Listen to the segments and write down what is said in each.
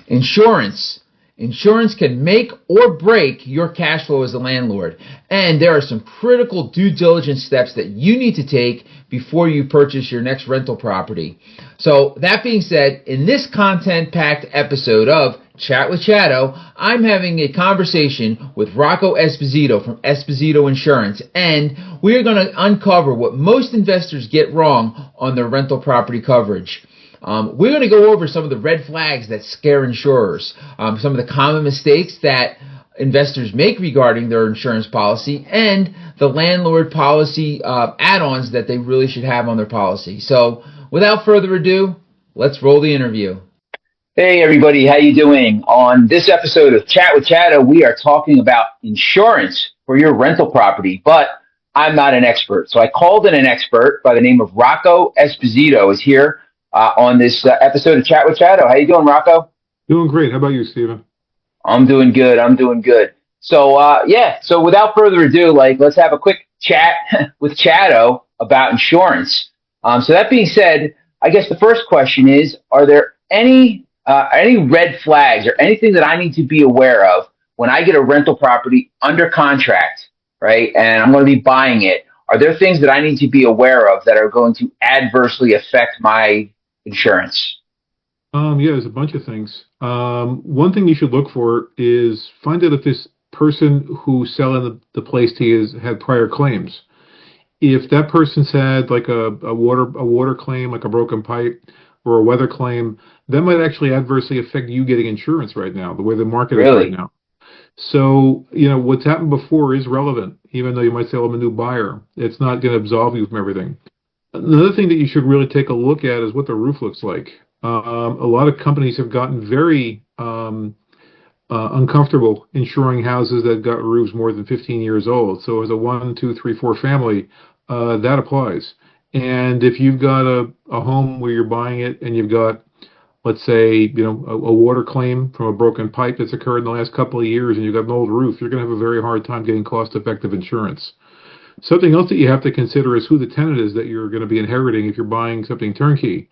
Insurance. Insurance can make or break your cash flow as a landlord. And there are some critical due diligence steps that you need to take before you purchase your next rental property. So that being said, in this content-packed episode of Chat with Chatto, I'm having a conversation with Rocco Esposito from Esposito Insurance, and we're going to uncover what most investors get wrong on their rental property coverage. We're going to go over some of the red flags that scare insurers, some of the common mistakes that investors make regarding their insurance policy, and the landlord policy add-ons that they really should have on their policy. So without further ado, let's roll the interview. Hey everybody, how you doing? On this episode of Chat with Chatto, we are talking about insurance for your rental property, but I'm not an expert. So I called in an expert by the name of Rocco Esposito is here on this episode of Chat with Chatto. How you doing, Rocco? Doing great. How about you, Steven? I'm doing good. So so without further ado, let's have a quick chat with Chatto about insurance. So that being said, I guess the first question is, are there any red flags or anything that I need to be aware of when I get a rental property under contract, right? And I'm going to be buying it. Are there things that I need to be aware of that are going to adversely affect my insurance? Yeah, there's a bunch of things. One thing you should look for is find out if this person who's selling the place to you has had prior claims. If that person's had like a water claim, like a broken pipe, or a weather claim, that might actually adversely affect you getting insurance right now, the way the market is right now. So, what's happened before is relevant, even though you might say, I'm a new buyer. It's not going to absolve you from everything. Another thing that you should really take a look at is what the roof looks like. A lot of companies have gotten very uncomfortable insuring houses that got roofs more than 15 years old. So as a 1, 2, 3, 4 family, that applies. And if you've got a home where you're buying it and you've got, let's say, a water claim from a broken pipe that's occurred in the last couple of years and you've got an old roof, you're going to have a very hard time getting cost-effective insurance. Something else that you have to consider is who the tenant is that you're going to be inheriting if you're buying something turnkey.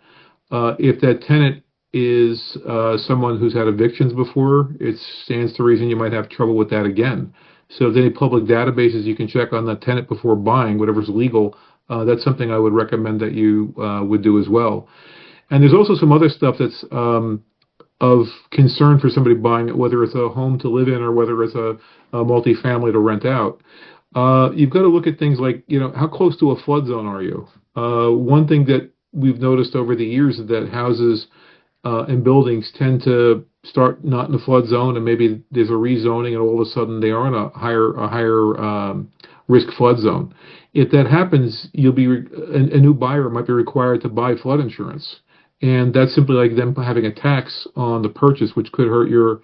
If that tenant is someone who's had evictions before, it stands to reason you might have trouble with that again. So if there's any public databases you can check on that tenant before buying, whatever's legal, that's something I would recommend that you would do as well. And there's also some other stuff that's of concern for somebody buying it, whether it's a home to live in or whether it's a multifamily to rent out. You've got to look at things like, how close to a flood zone are you? One thing that we've noticed over the years is that houses and buildings tend to start not in the flood zone, and maybe there's a rezoning, and all of a sudden they are in a higher risk flood zone. If that happens, you'll be a new buyer might be required to buy flood insurance, and that's simply like them having a tax on the purchase, which could hurt your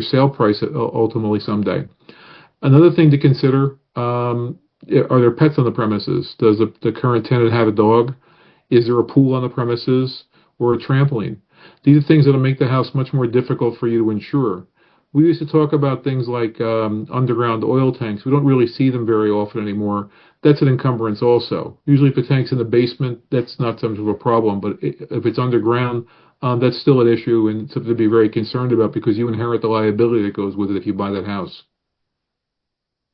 sale price ultimately someday. Another thing to consider: are there pets on the premises? Does the current tenant have a dog? Is there a pool on the premises or a trampoline? These are things that will make the house much more difficult for you to insure. We used to talk about things like underground oil tanks. We don't really see them very often anymore. That's an encumbrance also. Usually if the tank's in the basement, that's not so much of a problem. But if it's underground, that's still an issue and something to be very concerned about because you inherit the liability that goes with it if you buy that house.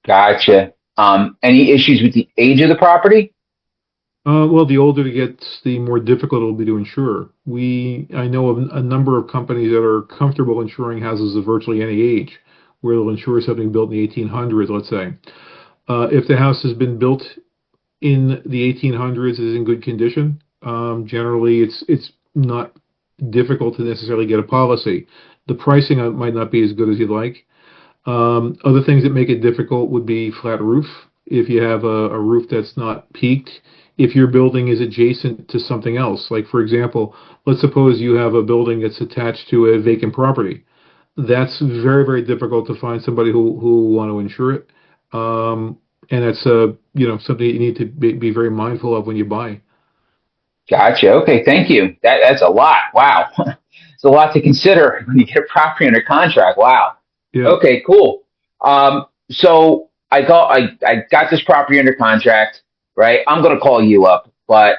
Gotcha. Any issues with the age of the property? Well, the older it gets, the more difficult it will be to insure. I know of a number of companies that are comfortable insuring houses of virtually any age, where they'll insure something built in the 1800s, let's say. If the house has been built in the 1800s, is in good condition, generally it's not difficult to necessarily get a policy. The pricing might not be as good as you'd like. Other things that make it difficult would be flat roof. If you have a roof that's not peaked, if your building is adjacent to something else. Like, for example, let's suppose you have a building that's attached to a vacant property. That's very, very difficult to find somebody who will want to insure it. And that's something you need to be very mindful of when you buy. Gotcha. Okay, thank you. That's a lot. Wow. It's a lot to consider when you get a property under contract. Wow. Yeah. Okay, cool. So I got this property under contract. Right, I'm going to call you up, but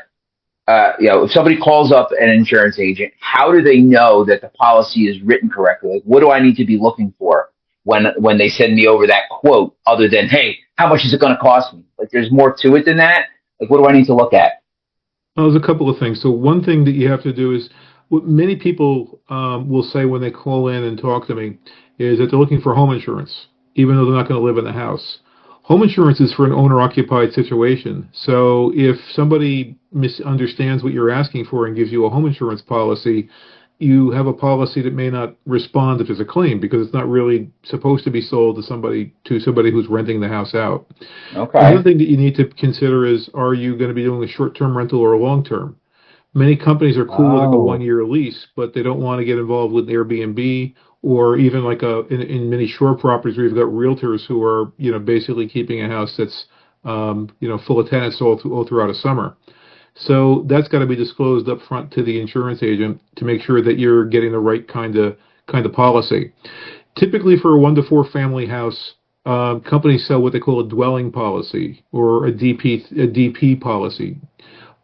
if somebody calls up an insurance agent, how do they know that the policy is written correctly? Like, what do I need to be looking for when they send me over that quote, other than, hey, how much is it going to cost me? Like, there's more to it than that. Like, what do I need to look at? Well, there's a couple of things. So one thing that you have to do is what many people will say when they call in and talk to me is that they're looking for home insurance, even though they're not going to live in the house. Home insurance is for an owner-occupied situation. So if somebody misunderstands what you're asking for and gives you a home insurance policy, you have a policy that may not respond if there's a claim because it's not really supposed to be sold to somebody who's renting the house out. Okay. Another thing that you need to consider is, are you going to be doing a short-term rental or a long-term? Many companies are cool with like a 1-year lease, but they don't want to get involved with Airbnb or even like in many shore properties where you've got realtors who are, basically keeping a house that's, full of tenants all throughout a summer. So that's got to be disclosed up front to the insurance agent to make sure that you're getting the right kind of policy. Typically, for a 1 to 4 family house, companies sell what they call a dwelling policy or a DP policy.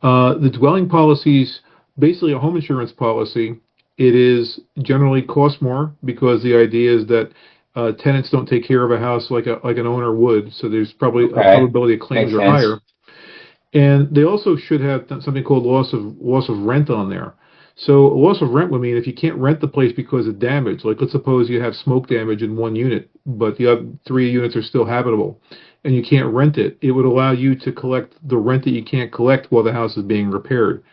The dwelling policies, basically a home insurance policy. It is generally cost more because the idea is that tenants don't take care of a house like an owner would. So there's probably a probability of claims are higher. And they also should have something called loss of rent on there. So a loss of rent would mean if you can't rent the place because of damage, like let's suppose you have smoke damage in 1 unit, but the other 3 units are still habitable, and you can't rent it, it would allow you to collect the rent that you can't collect while the house is being repaired.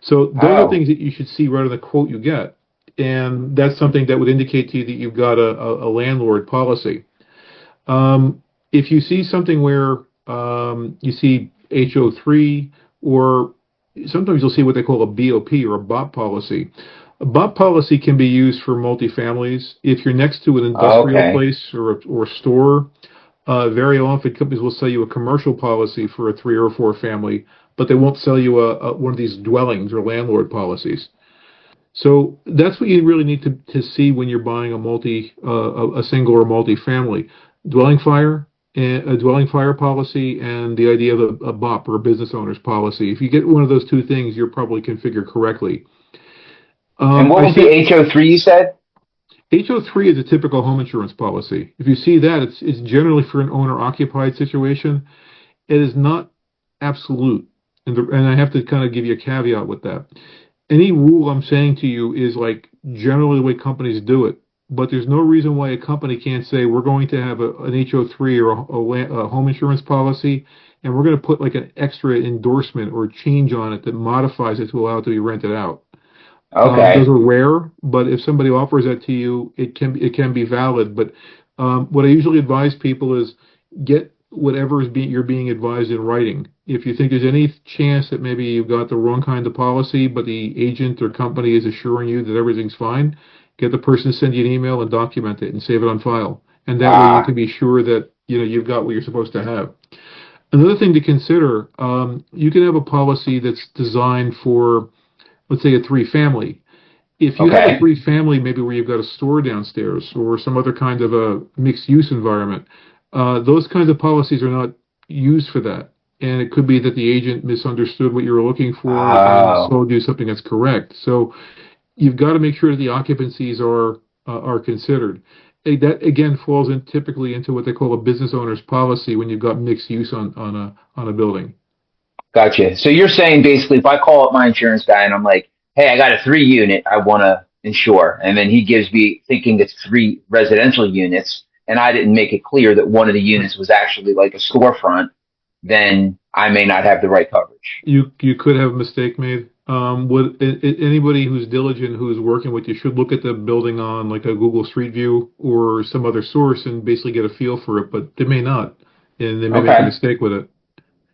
So those are things that you should see right in the quote you get. And that's something that would indicate to you that you've got a landlord policy. If you see something where you see HO3, or sometimes you'll see what they call a BOP or a BOP policy. A BOP policy can be used for multifamilies. If you're next to an industrial place or store, very often companies will sell you a commercial policy for a 3 or 4 family, but they won't sell you one of these dwellings or landlord policies. So that's what you really need to see when you're buying a single or multifamily. A dwelling fire policy and the idea of a BOP or a business owner's policy. If you get one of those 2 things, you're probably configured correctly. And what was the HO3 you said? HO3 is a typical home insurance policy. If you see that, it's generally for an owner-occupied situation. It is not absolute. And I have to kind of give you a caveat with that. Any rule I'm saying to you is like generally the way companies do it. But there's no reason why a company can't say we're going to have an HO3 or a home insurance policy, and we're going to put like an extra endorsement or change on it that modifies it to allow it to be rented out. Okay. Those are rare, but if somebody offers that to you, it can be valid. But what I usually advise people is get whatever you're being advised in writing. If you think there's any chance that maybe you've got the wrong kind of policy, but the agent or company is assuring you that everything's fine, get the person to send you an email and document it and save it on file. And that way you can be sure that you've got what you're supposed to have. Another thing to consider, you can have a policy that's designed for, let's say, a 3-family. If you have a 3-family, maybe where you've got a store downstairs or some other kind of a mixed-use environment, those kinds of policies are not used for that. And it could be that the agent misunderstood what you were looking for and sold you something that's correct. So you've got to make sure that the occupancies are considered. That again falls typically into what they call a business owner's policy when you've got mixed use on a building. Gotcha. So you're saying basically, if I call up my insurance guy and I'm like, "Hey, I got a 3 unit I want to insure," and then he gives me thinking it's 3 residential units, and I didn't make it clear that one of the units was actually like a storefront, then I may not have the right coverage. You could have a mistake made. Anybody who's diligent, who's working with you, should look at the building on like a Google Street View or some other source and basically get a feel for it, but they may not, and they may make a mistake with it.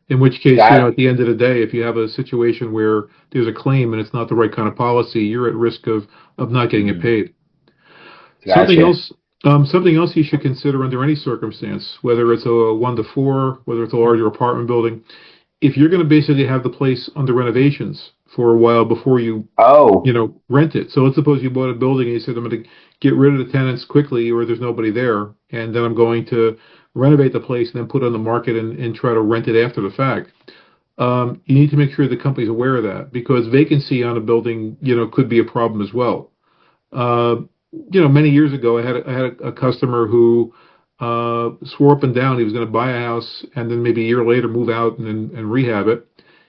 In which case, at the end of the day, if you have a situation where there's a claim and it's not the right kind of policy, you're at risk of not getting it paid. Gotcha. Something else you should consider under any circumstance, whether it's a 1 to 4, whether it's a larger apartment building, if you're going to basically have the place under renovations for a while before you rent it. So let's suppose you bought a building and you said, I'm going to get rid of the tenants quickly or there's nobody there, and then I'm going to renovate the place and then put it on the market and try to rent it after the fact. you need to make sure the company's aware of that because vacancy on a building, could be a problem as well. Many years ago, I had a customer who swore up and down he was going to buy a house and then maybe a year later move out and rehab it.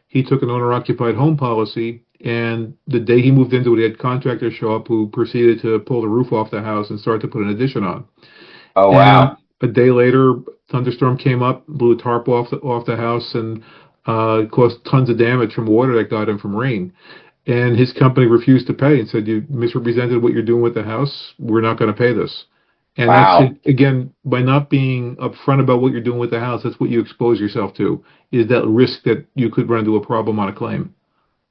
He took an owner-occupied home policy, and the day he moved into it, he had contractors show up who proceeded to pull the roof off the house and start to put an addition on. Oh, wow. And a day later, thunderstorm came up, blew a tarp off the house, and caused tons of damage from water that got in from rain. And his company refused to pay and said, "You misrepresented what you're doing with the house. We're not going to pay this." And Wow. that's, again, by not being upfront about what you're doing with the house, that's what you expose yourself to, is that risk that you could run into a problem on a claim.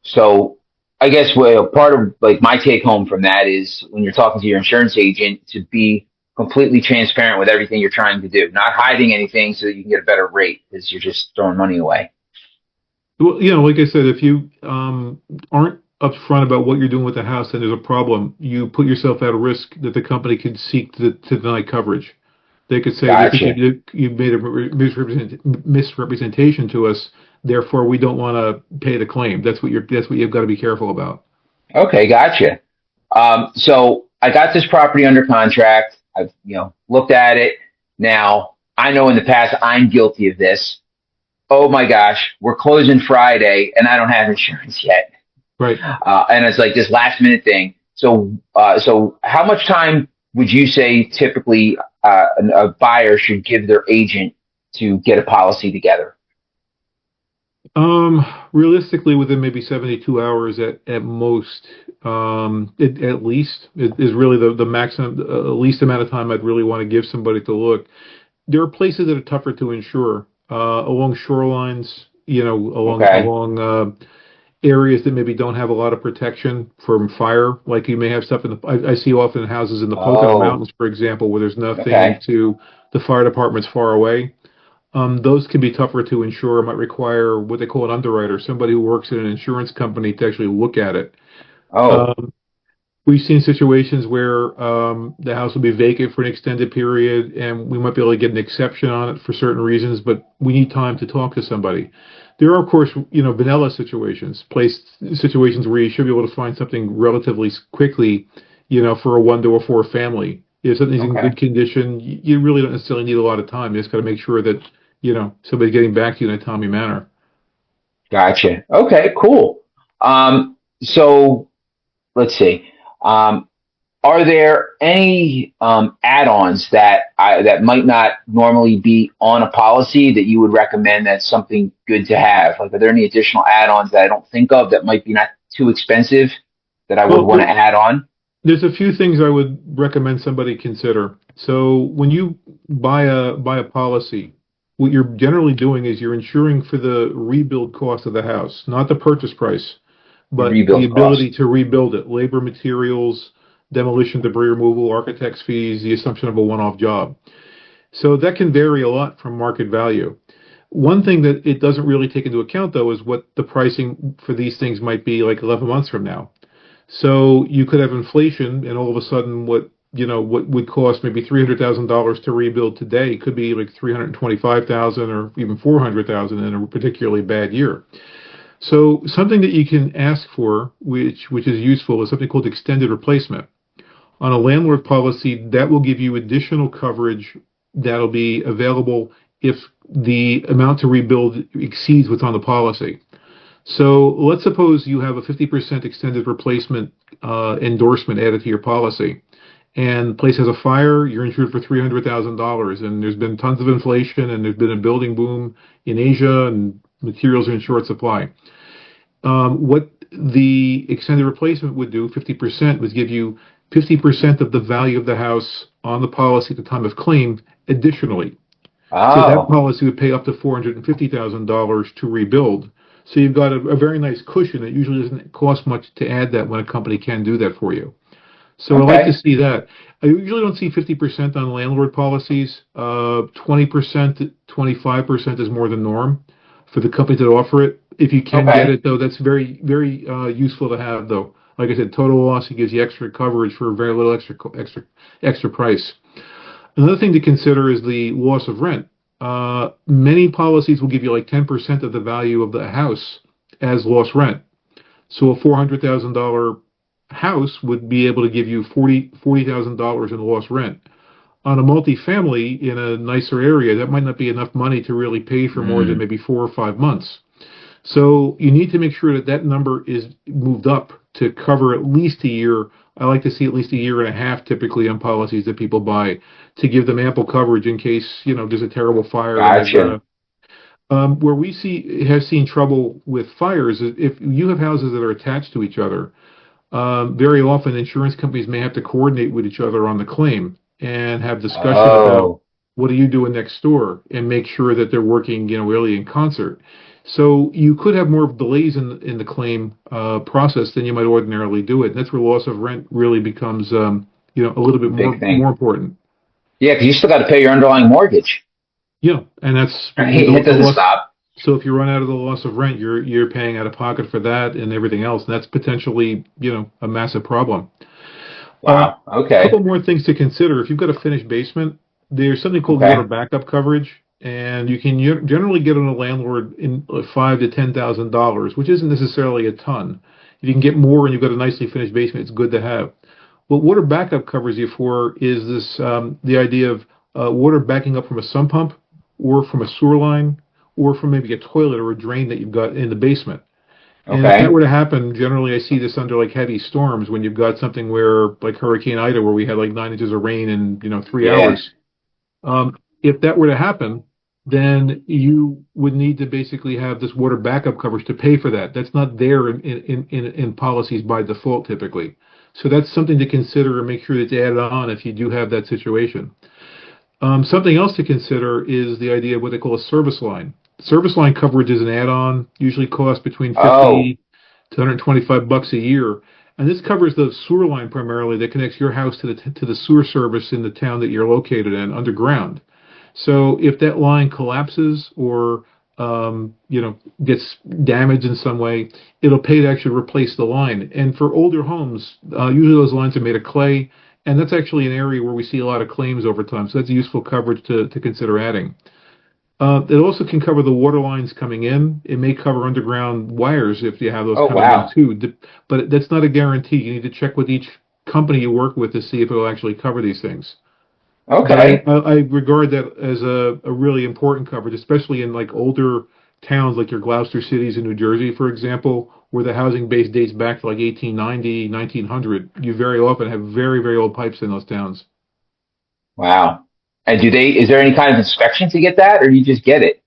So I guess part of like my take home from that is when you're talking to your insurance agent to be completely transparent with everything you're trying to do, not hiding anything so that you can get a better rate because you're just throwing money away. Well, like I said, if you aren't upfront about what you're doing with the house and there's a problem, you put yourself at a risk that the company could seek to deny coverage. They could say, Gotcha. you made a misrepresentation to us, therefore we don't want to pay the claim. That's what you've got to be careful about. Okay, gotcha. So I got this property under contract. I've looked at it. Now I know in the past I'm guilty of this. Oh my gosh, we're closing Friday and I don't have insurance yet. Right. And it's like this last minute thing. So how much time would you say typically a buyer should give their agent to get a policy together? Realistically, within maybe 72 hours at most, at least is really the maximum, least amount of time I'd really want to give somebody to look. There are places that are tougher to insure, along shorelines, along areas that maybe don't have a lot of protection from fire. Like you may have stuff I see often houses in the Pocono Mountains, for example, where there's nothing to the fire department's far away. Those can be tougher to insure, might require what they call an underwriter, somebody who works at an insurance company to actually look at it. We've seen situations where the house will be vacant for an extended period, and we might be able to get an exception on it for certain reasons, but we need time to talk to somebody. There are, of course, vanilla situations, situations where you should be able to find something relatively quickly, for a 1 to a 4 family. If something's in good condition, you really don't necessarily need a lot of time. You just got to make sure that, somebody's getting back to you in a timely manner. Gotcha. Okay, cool. So let's see. Are there any add-ons that might not normally be on a policy that you would recommend that's something good to have? Like, are there any additional add-ons that I don't think of that might be not too expensive that I would want to add on? There's a few things I would recommend somebody consider. So when you buy a policy, what you're generally doing is you're insuring for the rebuild cost of the house, not the purchase price, but the ability to rebuild it, labor, materials, demolition, debris removal, architect's fees, the assumption of a one-off job. So that can vary a lot from market value. One thing that it doesn't really take into account, though, is what the pricing for these things might be like 11 months from now. So you could have inflation, and all of a sudden what would cost maybe $300,000 to rebuild today could be like $325,000 or even $400,000 in a particularly bad year. So something that you can ask for, which is useful, is something called extended replacement. On a landlord policy, that will give you additional coverage that'll be available if the amount to rebuild exceeds what's on the policy. So let's suppose you have a 50% extended replacement endorsement added to your policy, and the place has a fire, you're insured for $300,000, and there's been tons of inflation, and there's been a building boom in Asia, and materials are in short supply. What the extended replacement would do, 50%, was give you 50% of the value of the house on the policy at the time of claim additionally. So that policy would pay up to $450,000 to rebuild. So you've got a very nice cushion. It usually doesn't cost much to add that when a company can do that for you. So I like to see that. I usually don't see 50% on landlord policies. 20%, 25% is more the norm for the companies that offer it. If you can get it, though, that's very, very useful to have, though. Like I said, total loss, it gives you extra coverage for very little extra price. Another thing to consider is the loss of rent. Many policies will give you like 10% of the value of the house as lost rent. So a $400,000 house would be able to give you $40,000 in lost rent. On a multifamily in a nicer area, that might not be enough money to really pay for more than maybe 4 or 5 months. So you need to make sure that that number is moved up to cover at least a year. I like to see at least a year and a half typically on policies that people buy to give them ample coverage in case, there's a terrible fire. Gotcha. Where we have seen trouble with fires is if you have houses that are attached to each other, very often insurance companies may have to coordinate with each other on the claim and have discussion about what are you doing next door and make sure that they're working, really in concert. So you could have more delays in the claim process than you might ordinarily do it. And that's where loss of rent really becomes, a little bit more important. Yeah, because you still got to pay your underlying mortgage. Yeah, and that's it doesn't stop. So if you run out of the loss of rent, you're paying out of pocket for that and everything else, and that's potentially a massive problem. Wow. Okay. A couple more things to consider. If you've got a finished basement, there's something called water backup coverage, and you can generally get on a landlord in $5,000 to $10,000, which isn't necessarily a ton. If you can get more and you've got a nicely finished basement, it's good to have. What water backup covers you for is this the idea of water backing up from a sump pump or from a sewer line or from maybe a toilet or a drain that you've got in the basement. And if that were to happen, generally I see this under like heavy storms when you've got something where like Hurricane Ida where we had like 9 inches of rain in 3 hours. If that were to happen, then you would need to basically have this water backup coverage to pay for that. That's not there in policies by default typically. So that's something to consider and make sure that's added on if you do have that situation. Something else to consider is the idea of what they call a service line. Service line coverage is an add-on, usually costs between $50 to $125 a year, and this covers the sewer line primarily that connects your house to the sewer service in the town that you're located in underground. So if that line collapses or gets damaged in some way, it'll pay to actually replace the line. And for older homes, usually those lines are made of clay, and that's actually an area where we see a lot of claims over time. So that's useful coverage to consider adding. It also can cover the water lines coming in. It may cover underground wires if you have those coming in too. But that's not a guarantee. You need to check with each company you work with to see if it will actually cover these things. Okay. I regard that as a really important coverage, especially in like older towns like your Gloucester cities in New Jersey, for example, where the housing base dates back to like 1890, 1900. You very often have very, very old pipes in those towns. Wow. And is there any kind of inspection to get that, or you just get it?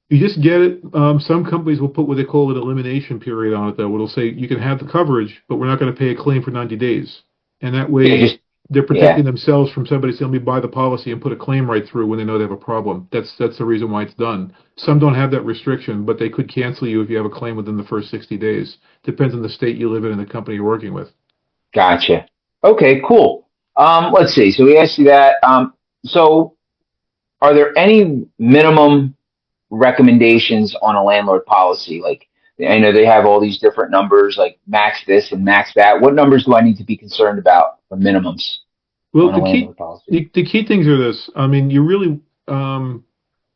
You just get it. Some companies will put what they call an elimination period on it, though. It'll say you can have the coverage, but we're not going to pay a claim for 90 days. And that way they're protecting themselves from somebody saying, let me buy the policy and put a claim right through when they know they have a problem. That's the reason why it's done. Some don't have that restriction, but they could cancel you if you have a claim within the first 60 days. Depends on the state you live in and the company you're working with. Gotcha. Okay, cool. Let's see. So we asked you that. So are there any minimum recommendations on a landlord policy? Like, I know they have all these different numbers, like max this and max that. What numbers do I need to be concerned about for minimums on a landlord policy? The key things are this. I mean, you really,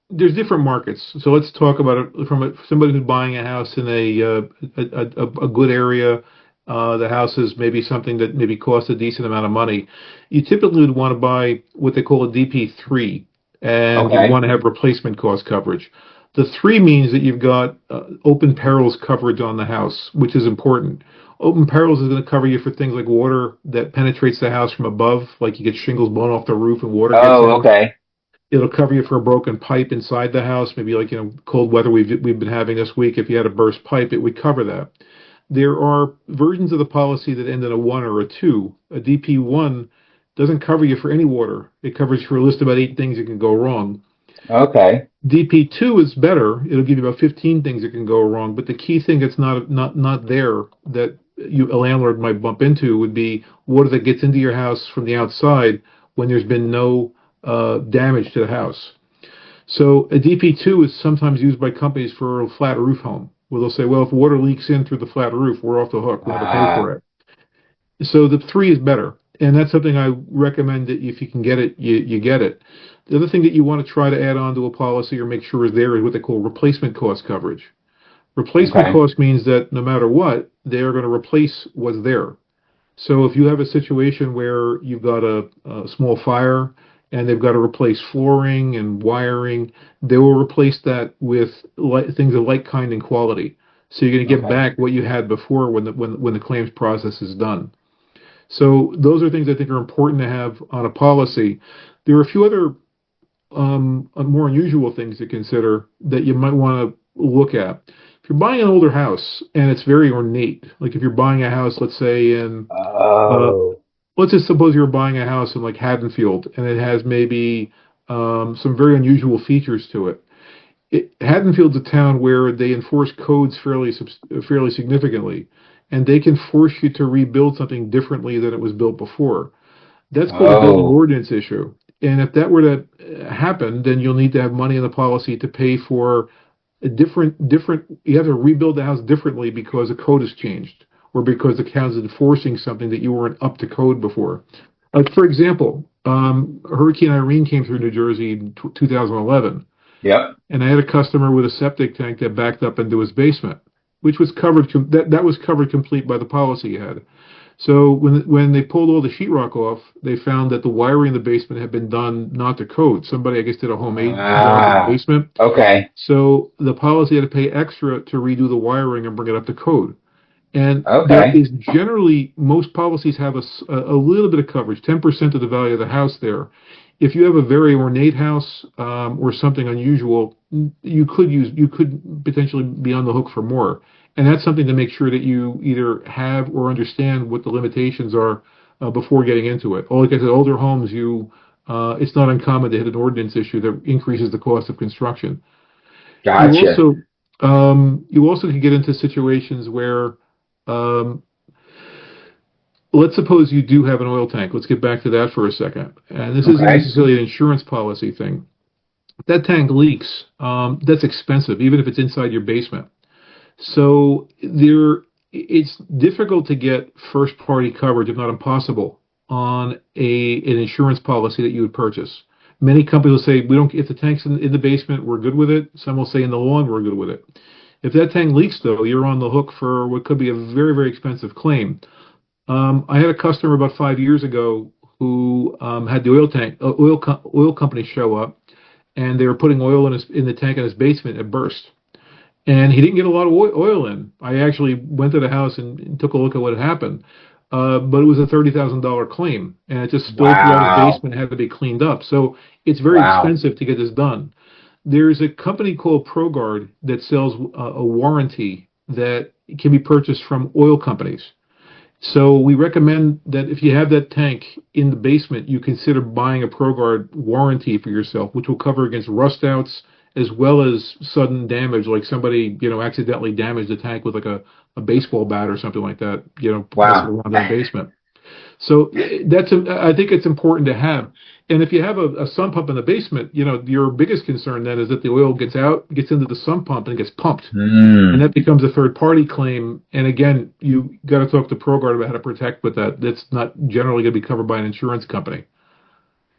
there's different markets. So let's talk about it from somebody who's buying a house in a good area. The house is maybe something that maybe costs a decent amount of money. You typically would want to buy what they call a DP3, and you want to have replacement cost coverage. The 3 means that you've got open perils coverage on the house, which is important. Open perils is going to cover you for things like water that penetrates the house from above, like you get shingles blown off the roof and water gets in. Okay. It'll cover you for a broken pipe inside the house, maybe like cold weather we've been having this week. If you had a burst pipe, it would cover that. There are versions of the policy that end in a 1 or a 2. A DP1 doesn't cover you for any water. It covers you for a list of about 8 things that can go wrong. Okay. DP2 is better. It'll give you about 15 things that can go wrong. But the key thing that's not there that a landlord might bump into would be water that gets into your house from the outside when there's been no damage to the house. So a DP2 is sometimes used by companies for a flat roof home, where they'll say, well, if water leaks in through the flat roof, we're off the hook. We have to pay for it. So the 3 is better. And that's something I recommend that if you can get it, you get it. The other thing that you want to try to add on to a policy or make sure is there is what they call replacement cost coverage. Replacement Okay. cost means that no matter what, they're going to replace what's there. So if you have a situation where you've got a small fire and they've got to replace flooring and wiring, they will replace that with things of like kind and quality. So you're going to get Okay. back what you had before when the claims process is done. So those are things I think are important to have on a policy. There are a few other more unusual things to consider that you might want to look at. If you're buying an older house and it's very ornate, like if you're buying a house, let's say uh, Oh. let's just suppose you're buying a house in like Haddonfield and it has maybe some very unusual features to it. Haddonfield's a town where they enforce codes fairly significantly, and they can force you to rebuild something differently than it was built before. That's called a building Oh. ordinance issue. And if that were to happen, then you'll need to have money in the policy to pay for a different. You have to rebuild the house differently because the code has changed, or because the town is enforcing something that you weren't up to code before. For example, Hurricane Irene came through New Jersey in 2011. Yep. And I had a customer with a septic tank that backed up into his basement, which was covered that was covered complete by the policy he had. So when they pulled all the sheetrock off, they found that the wiring in the basement had been done not to code. Somebody, I guess, did a homemade job in the Ah. basement. Okay. So the policy had to pay extra to redo the wiring and bring it up to code. And there Okay. is generally, most policies have a little bit of coverage, 10% of the value of the house there. If you have a very ornate house or something unusual, you could potentially be on the hook for more. And that's something to make sure that you either have or understand what the limitations are before getting into it. Like I said, older homes, it's not uncommon to hit an ordinance issue that increases the cost of construction. You Gotcha. also you also can get into situations where um, let's suppose you do have an oil tank. Let's get back to that for a second. And this isn't Okay. necessarily an insurance policy thing. If that tank leaks, that's expensive, even if it's inside your basement. So it's difficult to get first party coverage, if not impossible, on an insurance policy that you would purchase. Many companies will say, we don't, if the tank's in the basement, we're good with it. Some will say in the lawn, we're good with it. If that tank leaks, though, you're on the hook for what could be a very, very expensive claim. I had a customer about 5 years ago who had the oil company show up, and they were putting oil in the tank in his basement. It burst, and he didn't get a lot of oil in. I actually went to the house and took a look at what had happened, but it was a $30,000 claim, and it just spilled throughout his Wow. basement and had to be cleaned up. So it's very Wow. expensive to get this done. There's a company called ProGuard that sells a warranty that can be purchased from oil companies. So we recommend that if you have that tank in the basement, you consider buying a ProGuard warranty for yourself, which will cover against rust outs as well as sudden damage, like somebody, accidentally damaged the tank with like a baseball bat or something like that, messing Wow. around in the basement. So I think it's important to have. And if you have a sump pump in the basement, your biggest concern then is that the oil gets into the sump pump and gets pumped. And Hmm. that becomes a third party claim. And again, you got to talk to ProGuard about how to protect with that. That's not generally going to be covered by an insurance company. And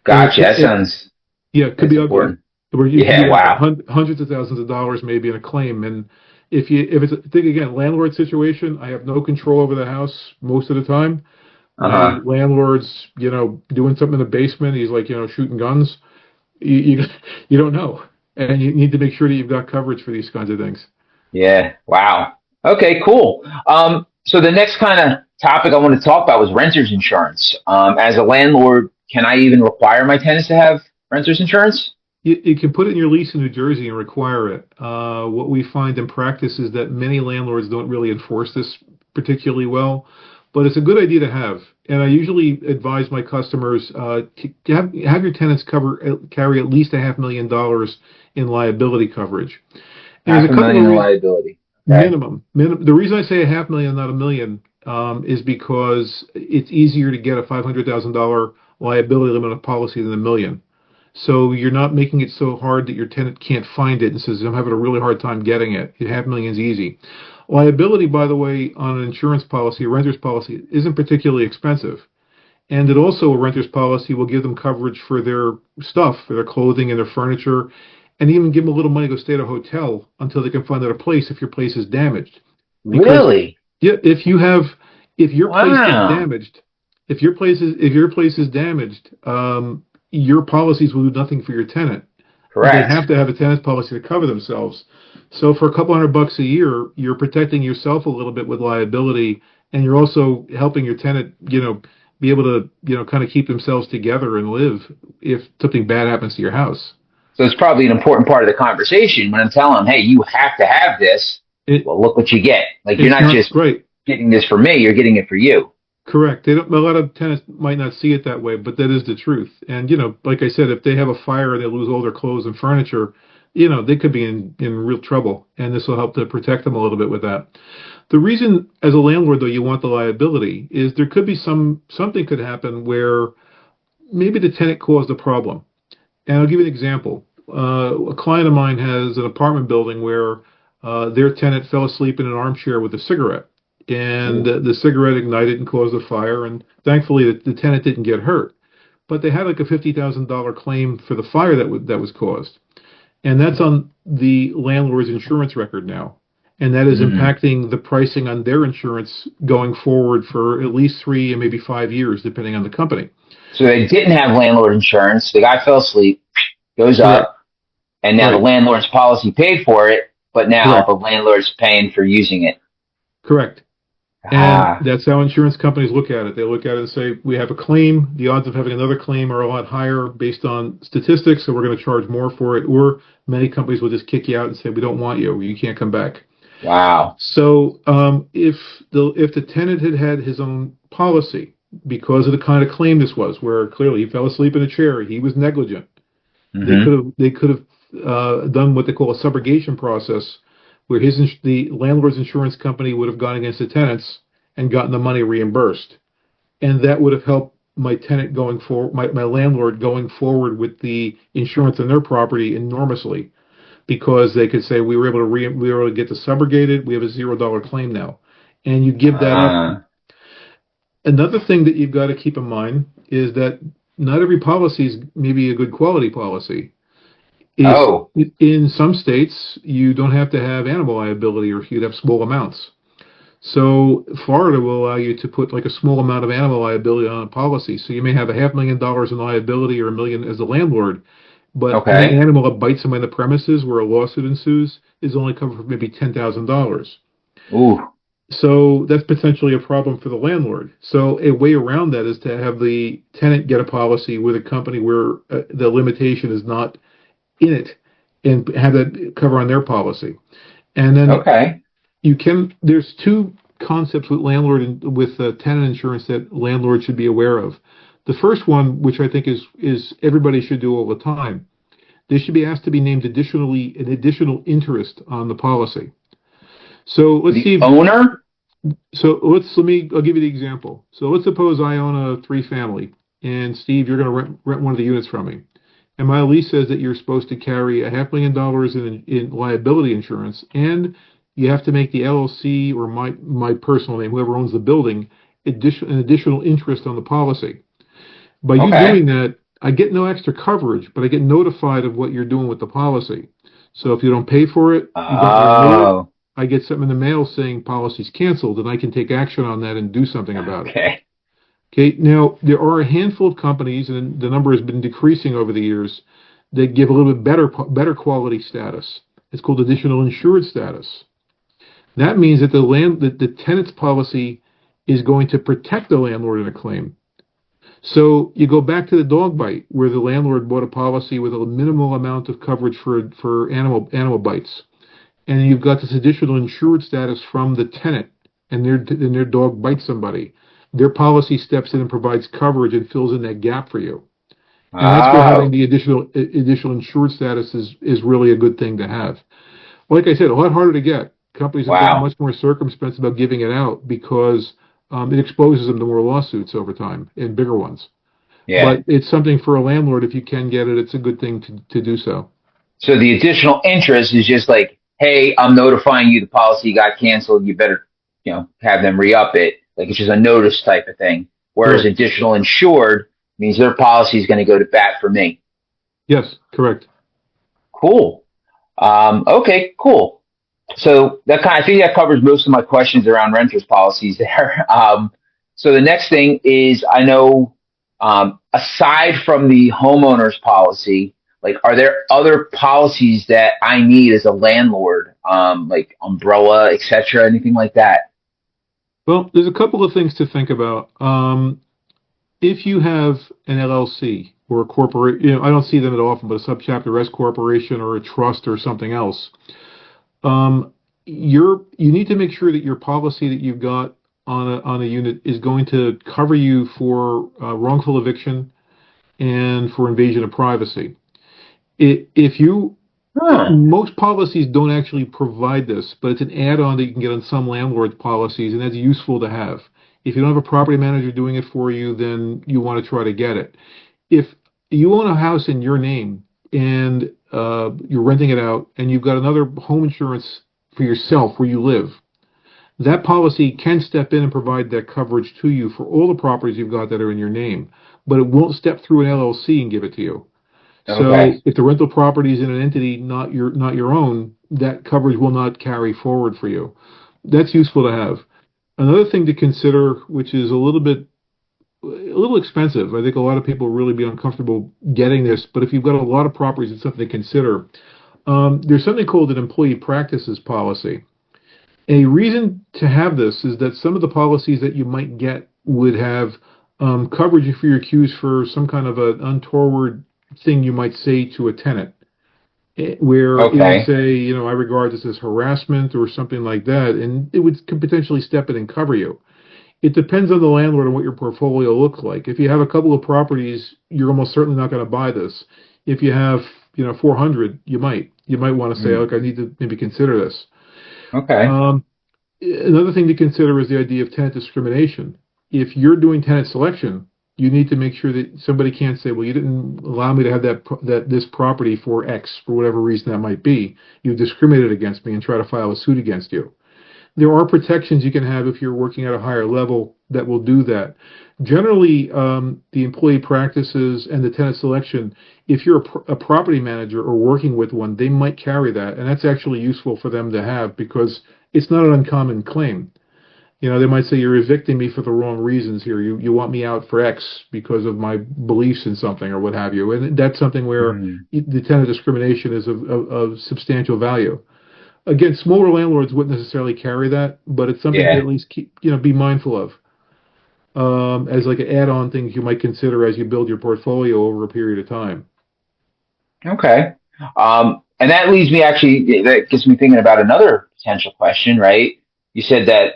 Gotcha. That sounds yeah, it could that's be ugly. important. Where you could Yeah. be Wow. hundreds of thousands of dollars maybe in a claim. And if it's think again, landlord situation, I have no control over the house most of the time. Uh My huh. landlord's, doing something in the basement. He's like, shooting guns. You you don't know, and you need to make sure that you've got coverage for these kinds of things. Yeah. Wow. Okay. Cool. So the next kind of topic I want to talk about was renters insurance. As a landlord, can I even require my tenants to have renters insurance? You can put it in your lease in New Jersey and require it. What we find in practice is that many landlords don't really enforce this particularly well, but it's a good idea to have. And I usually advise my customers to have your tenants carry at least $500,000 in liability coverage. And Half there's a a couple million of in liability. Okay. minimum. The reason I say $500,000, not a million, is because it's easier to get a $500,000 liability limit on a policy than a million. So you're not making it so hard that your tenant can't find it and says, I'm having a really hard time getting it. $500,000 is easy. Liability, by the way, on an insurance policy, a renter's policy, isn't particularly expensive. And it also, a renter's policy will give them coverage for their stuff, for their clothing and their furniture, and even give them a little money to go stay at a hotel until they can find out a place if your place is damaged. Because, Really? yeah, if your place is Wow. damaged, if your place is damaged, your policies will do nothing for your tenant. They Correct. have to have a tenant's policy to cover themselves. So for a couple $100 a year, you're protecting yourself a little bit with liability, and you're also helping your tenant, be able to, kind of keep themselves together and live if something bad happens to your house. So it's probably an important part of the conversation when I'm telling them, hey, you have to have this. Well, look what you get. Like, you're not just right. getting this for me, you're getting it for you. Correct. A lot of tenants might not see it that way, but that is the truth. And, like I said, if they have a fire and they lose all their clothes and furniture, they could be in real trouble. And this will help to protect them a little bit with that. The reason, as a landlord, though, you want the liability is there could be something could happen where maybe the tenant caused a problem. And I'll give you an example. A client of mine has an apartment building where their tenant fell asleep in an armchair with a cigarette. And the cigarette ignited and caused a fire. And thankfully, the tenant didn't get hurt. But they had like a $50,000 claim for the fire that was caused. And that's on the landlord's insurance record now. And that is impacting the pricing on their insurance going forward for at least 3 and maybe 5 years, depending on the company. So they didn't have landlord insurance. The guy fell asleep, goes up, and now the landlord's policy paid for it, but now the landlord's paying for using it. Correct. And that's how insurance companies look at it. They look at it and say, we have a claim. The odds of having another claim are a lot higher based on statistics, so we're going to charge more for it. Or many companies will just kick you out and say, we don't want you. You can't come back. Wow. So if the tenant had his own policy, because of the kind of claim this was, where clearly he fell asleep in a chair, he was negligent. They could have done what they call a subrogation process, where the landlord's insurance company would have gone against the tenants and gotten the money reimbursed, and that would have helped my tenant going forward, my landlord going forward with the insurance on their property enormously, because they could say we were able to get the subrogated, we have a $0 claim now, and you give that up. Another thing that you've got to keep in mind is that not every policy is maybe a good quality policy. In some states, you don't have to have animal liability, or you'd have small amounts. So Florida will allow you to put like a small amount of animal liability on a policy. So you may have $500,000 in liability or $1 million as a landlord, but an animal that bites somebody on the premises where a lawsuit ensues is only covered for maybe $10,000. Ooh. So that's potentially a problem for the landlord. So a way around that is to have the tenant get a policy with a company where the limitation is not in it, and have that cover on their policy. And then there's two concepts with tenant insurance that landlords should be aware of. The first one, which I think is everybody should do all the time, they should be asked to be named an additional interest on the policy. So let's see. Owner? I'll give you the example. So let's suppose I own a 3-family, and Steve, you're going to rent one of the units from me. And my lease says that you're supposed to carry $500,000 in liability insurance, and you have to make the LLC or my personal name, whoever owns the building, an additional interest on the policy. By you doing that, I get no extra coverage, but I get notified of what you're doing with the policy. So if you don't pay for it, I get something in the mail saying policy's canceled, and I can take action on that and do something about it. Okay, now there are a handful of companies, and the number has been decreasing over the years, that give a little bit better quality status. It's called additional insured status. That means that the tenant's policy is going to protect the landlord in a claim. So you go back to the dog bite, where the landlord bought a policy with a minimal amount of coverage for animal bites, and you've got this additional insured status from the tenant, and their dog bites somebody. Their policy steps in and provides coverage and fills in that gap for you. And that's where having the additional insured status is really a good thing to have. Like I said, a lot harder to get. Companies have gotten much more circumspect about giving it out because it exposes them to more lawsuits over time, and bigger ones. Yeah. But it's something for a landlord, if you can get it, it's a good thing to do so. So the additional interest is just like, hey, I'm notifying you the policy got canceled. You better, have them re-up it. Like, it's just a notice type of thing. whereas Correct. additional insured means their policy is going to go to bat for me. Yes, correct. Cool. Okay, cool. So I think that covers most of my questions around renters policies there. So the next thing is, I know, aside from the homeowner's policy, like, are there other policies that I need as a landlord, like umbrella, etc., anything like that? Well, there's a couple of things to think about. If you have an LLC or a corporate, I don't see them at often, but a subchapter S corporation or a trust or something else, you need to make sure that your policy that you've got on a unit is going to cover you for wrongful eviction and for invasion of privacy. If you Most policies don't actually provide this, but it's an add-on that you can get on some landlord's policies, and that's useful to have. If you don't have a property manager doing it for you, then you want to try to get it. If you own a house in your name and you're renting it out, and you've got another home insurance for yourself where you live, that policy can step in and provide that coverage to you for all the properties you've got that are in your name, but it won't step through an LLC and give it to you. So Okay. if the rental property is in an entity not your own, that coverage will not carry forward for you. That's useful to have. Another thing to consider, which is a little expensive, I think a lot of people really be uncomfortable getting this, but if you've got a lot of properties, it's something to consider. There's something called an employee practices policy. A reason to have this is that some of the policies that you might get would have coverage if you're accused for some kind of an untoward thing you might say to a tenant, where it would Okay. say, I regard this as harassment or something like that, and could potentially step in and cover you. It depends on the landlord and what your portfolio looks like. If you have a couple of properties, you're almost certainly not going to buy this. If you have, 400, you might want to say, Mm. look, I need to maybe consider this. Okay. Another thing to consider is the idea of tenant discrimination. If you're doing tenant selection, you need to make sure that somebody can't say, well, you didn't allow me to have this property for X, for whatever reason that might be. You discriminated against me and try to file a suit against you. There are protections you can have if you're working at a higher level that will do that. Generally, the employee practices and the tenant selection, if you're a property manager or working with one, they might carry that. And that's actually useful for them to have because it's not an uncommon claim. They might say, you're evicting me for the wrong reasons here. You want me out for X because of my beliefs in something or what have you. And that's something where Mm. the tenant discrimination is of substantial value. Again, smaller landlords wouldn't necessarily carry that, but it's something to Yeah. at least be mindful of as like an add-on things you might consider as you build your portfolio over a period of time. Okay. And that leads me that gets me thinking about another potential question, right? You said that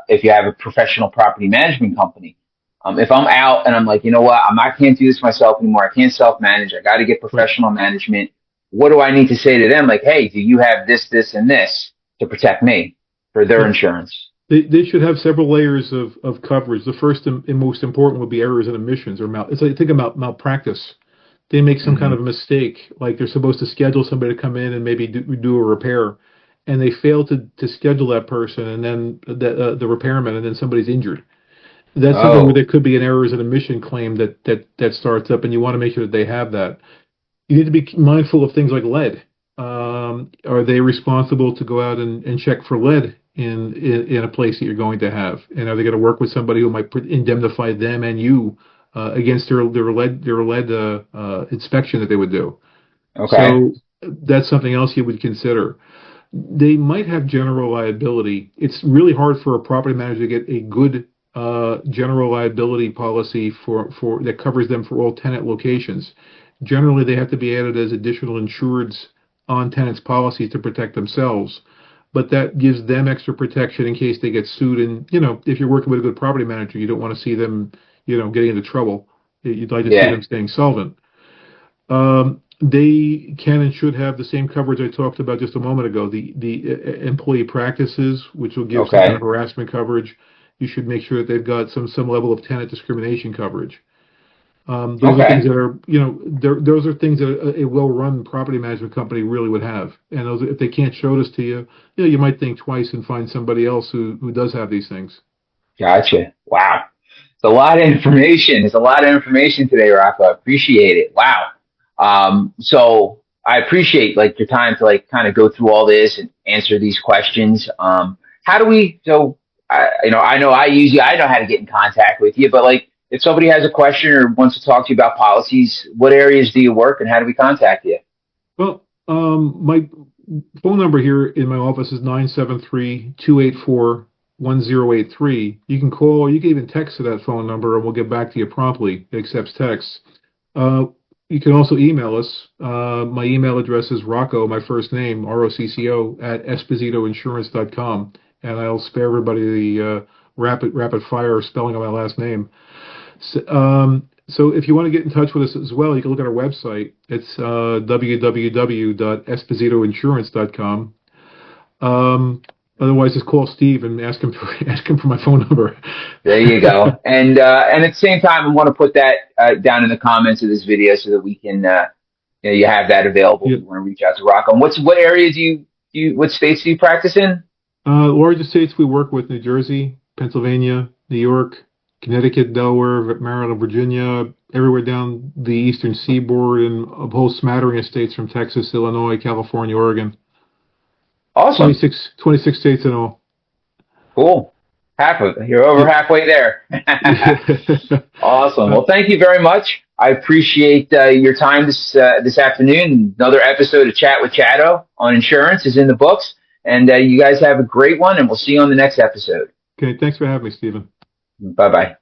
if you have a professional property management company, if I'm out and I'm like, you know what, I can't do this myself anymore. I can't self-manage. I got to get Right. professional management. What do I need to say to them? Like, hey, do you have this, this, and this to protect me for their Yeah. insurance? They should have several layers of coverage. The first and most important would be errors and omissions or it's like, think about malpractice. They make some kind Hmm. of a mistake, like they're supposed to schedule somebody to come in and maybe do a repair, and they fail to schedule that person, and then the repairman, and then somebody's injured. That's something where Oh, there could be an errors and omission claim that starts up, and you want to make sure that they have that. You need to be mindful of things like lead. Are they responsible to go out and check for lead in a place that you're going to have? And are they going to work with somebody who might indemnify them and you against their lead inspection that they would do? okay. So that's something else you would consider. They might have general liability. It's really hard for a property manager to get a good general liability policy for that covers them for all tenant locations. Generally, they have to be added as additional insureds on tenants' policies to protect themselves. But that gives them extra protection in case they get sued. And, if you're working with a good property manager, you don't want to see them, getting into trouble. You'd like to see Yeah. them staying solvent. They can and should have the same coverage I talked about just a moment ago. The employee practices, which will give some kind of Okay. harassment coverage. You should make sure that they've got some level of tenant discrimination coverage. Those are things Okay. that are, those are things that a well-run property management company really would have. And those, if they can't show this to you, you might think twice and find somebody else who does have these things. Gotcha. Wow. It's a lot of information. It's a lot of information today, Rocco. I appreciate it. Wow. So I appreciate like your time to like kind of go through all this and answer these questions. How do we, so I know I know how to get in contact with you, but like if somebody has a question or wants to talk to you about policies, what areas do you work and how do we contact you? Well, my phone number here in my office is 973-284-1083. You can call, you can even text to that phone number and we'll get back to you promptly. It accepts texts. You can also email us. My email address is Rocco, my first name, Rocco, at espositoinsurance.com. And I'll spare everybody the rapid fire spelling of my last name. So if you want to get in touch with us as well, you can look at our website. It's www.espositoinsurance.com. Otherwise, just call Steve and ask him for my phone number. There you go. And at the same time, I want to put that down in the comments of this video so that we can you have that available if you want to reach out to Rocco. And what areas what states do you practice in? Largest states we work with: New Jersey, Pennsylvania, New York, Connecticut, Delaware, Maryland, Virginia, everywhere down the eastern seaboard, and a whole smattering of states from Texas, Illinois, California, Oregon. Awesome. 26 states in all. Cool. You're over halfway there. Awesome. Well, thank you very much. I appreciate your time this afternoon. Another episode of Chat with Chatto on insurance is in the books. And you guys have a great one, and we'll see you on the next episode. Okay, thanks for having me, Stephen. Bye-bye.